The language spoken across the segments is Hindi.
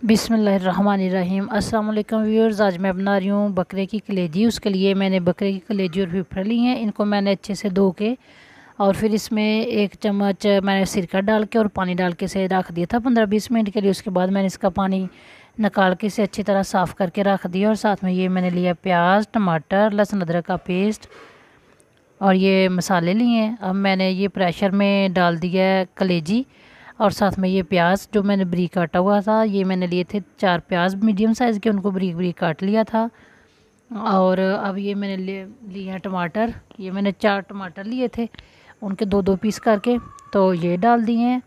बिस्मिल्लाहिर्रहमानिर्रहीम। अस्सलाम वालेकुम व्यूअर्स। आज मैं बना रही हूँ बकरे की कलेजी। उसके लिए मैंने बकरे की कलेजी और फिफड़ ली हैं। इनको मैंने अच्छे से धो के और फिर इसमें 1 चम्मच मैंने सिरका डाल के और पानी डाल के से रख दिया था 15-20 मिनट के लिए। उसके बाद मैंने इसका पानी निकाल के इसे अच्छी तरह साफ़ करके रख दिया। और साथ में ये मैंने लिया प्याज, टमाटर, लहसुन अदरक का पेस्ट और ये मसाले लिए हैं। अब मैंने ये प्रेशर में डाल दिया है कलेजी और साथ में ये प्याज जो मैंने बरीक काटा हुआ था, ये मैंने लिए थे 4 प्याज मीडियम साइज़ के, उनको बरीक बरीक काट लिया था। और अब ये मैंने लिए हैं टमाटर, ये मैंने 4 टमाटर लिए थे, उनके 2-2 पीस करके तो ये डाल दिए हैं।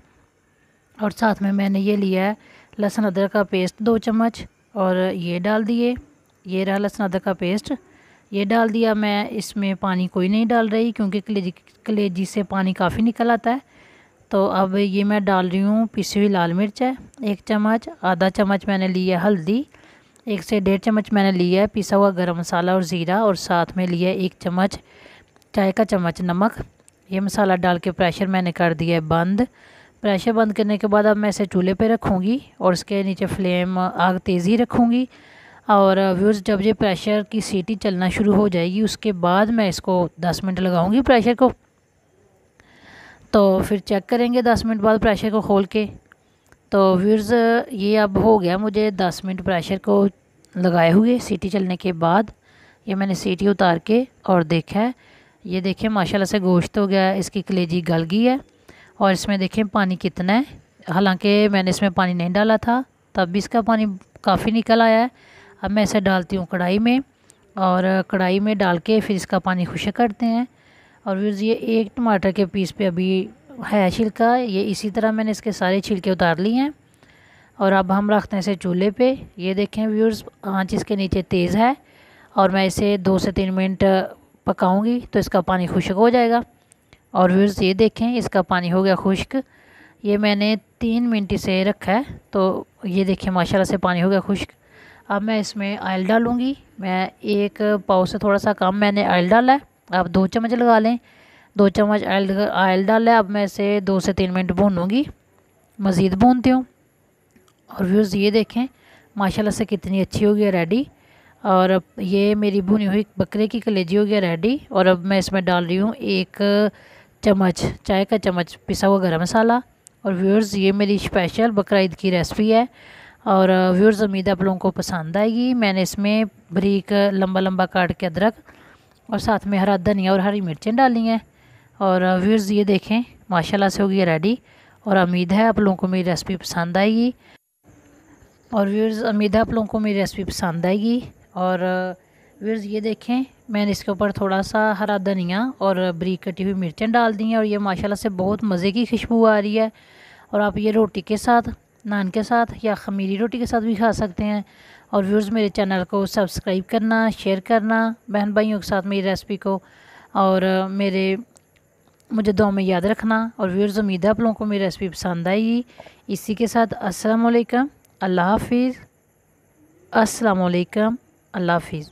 और साथ में मैंने ये लिया है लहसुन अदरक का पेस्ट 2 चम्मच और ये डाल दिए। ये रहा लहसुन अदरक का पेस्ट, ये डाल दिया। मैं इसमें पानी कोई नहीं डाल रही क्योंकि कलेजी से पानी काफ़ी निकल आता है। तो अब ये मैं डाल रही हूँ पिसी हुई लाल मिर्च है 1 चम्मच, आधा चम्मच मैंने लिया हल्दी, 1 से 1.5 चम्मच मैंने लिया है पिसा हुआ गरम मसाला और ज़ीरा, और साथ में लिया 1 चम्मच चाय का चम्मच नमक। ये मसाला डाल के प्रेशर मैंने कर दिया है बंद। प्रेशर बंद करने के बाद अब मैं इसे चूल्हे पे रखूँगी और इसके नीचे फ्लेम आग तेज़ ही रखूँगी। और व्यूअर्स, जब ये प्रेशर की सीटी चलना शुरू हो जाएगी उसके बाद मैं इसको 10 मिनट लगाऊँगी प्रेशर को। तो फिर चेक करेंगे 10 मिनट बाद प्रेशर को खोल के। तो व्यूअर्स, ये अब हो गया मुझे 10 मिनट प्रेशर को लगाए हुए सीटी चलने के बाद। ये मैंने सीटी उतार के और देखा है, ये देखें माशाल्लाह से गोश्त हो गया, इसकी कलेजी गल गई है। और इसमें देखें पानी कितना है, हालांकि मैंने इसमें पानी नहीं डाला था तब भी इसका पानी काफ़ी निकल आया है। अब मैं इसे डालती हूँ कढ़ाई में और कढ़ाई में डाल के फिर इसका पानी खुश्क करते हैं। और व्यूअर्स, ये 1 टमाटर के पीस पे अभी है छिलका, ये इसी तरह मैंने इसके सारे छिलके उतार लिए हैं। और अब हम रखते हैं इसे चूल्हे पे। ये देखें व्यूअर्स, आंच इसके नीचे तेज़ है और मैं इसे 2 से 3 मिनट पकाऊंगी तो इसका पानी खुश्क हो जाएगा। और व्यूअर्स, ये देखें इसका पानी हो गया खुश्क। ये मैंने 3 मिनट इसे रखा है तो ये देखें माशाल्लाह से पानी हो गया खुश्क। अब मैं इसमें ऑयल डालूँगी। मैं 1 पाव से थोड़ा सा कम मैंने ऑयल डाला है, आप 2 चम्मच लगा लें। 2 चम्मच ऑयल डाला है। अब मैं इसे 2 से 3 मिनट भूनूँगी, मज़ीद भूनती हूँ। और व्यूअर्स, ये देखें माशाल्लाह से कितनी अच्छी हो गई रेडी। और अब ये मेरी भुनी हुई बकरे की कलेजी हो गया रेडी। और अब मैं इसमें डाल रही हूँ 1 चम्मच चाय का चम्मच पिसा हुआ गरम मसाला। और व्यूअर्स, ये मेरी स्पेशल बकरा ईद की रेसिपी है और व्यूअर्स उम्मीद है आप लोगों को पसंद आएगी। मैंने इसमें बारीक लंबा लंबा काट के अदरक और साथ में हरा धनिया और हरी मिर्चें डाली हैं। और व्यूअर्स, ये देखें माशाल्लाह से हो गई रेडी और उम्मीद है आप लोगों को मेरी रेसिपी पसंद आएगी। और व्यूअर्स, उम्मीद है आप लोगों को मेरी रेसिपी पसंद आएगी। और व्यूअर्स, ये देखें मैंने इसके ऊपर थोड़ा सा हरा धनिया और बारीक कटी हुई मिर्चें डाल दी हैं और ये माशाल्लाह से बहुत मज़े की खुशबू आ रही है। और आप ये रोटी के साथ, नान के साथ या ख़मीरी रोटी के साथ भी खा सकते हैं। और व्यूअर्स, मेरे चैनल को सब्सक्राइब करना, शेयर करना बहन भाइयों के साथ मेरी रेसिपी को, और मुझे दुआ में याद रखना। और व्यूअर्स, उम्मीद है आप लोगों को मेरी रेसिपी पसंद आएगी। इसी के साथ अस्सलाम वालेकुम, अल्लाह हाफिज़। अस्सलाम वालेकुम, अल्लाह हाफिज़।